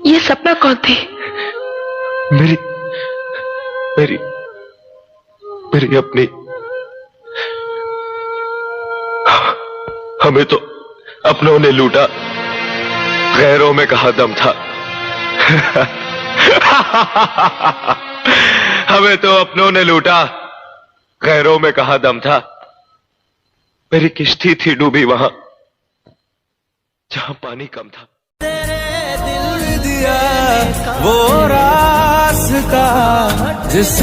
ये सपना कौन थी? मेरी मेरी मेरी अपनी। हमें तो अपनों ने लूटा, गैरों में कहाँ दम था। हमें तो अपनों ने लूटा, गैरों में कहाँ दम था। मेरी किश्ती थी डूबी वहां जहां पानी कम था। तेरे दिल दिया वो रास्ता जिस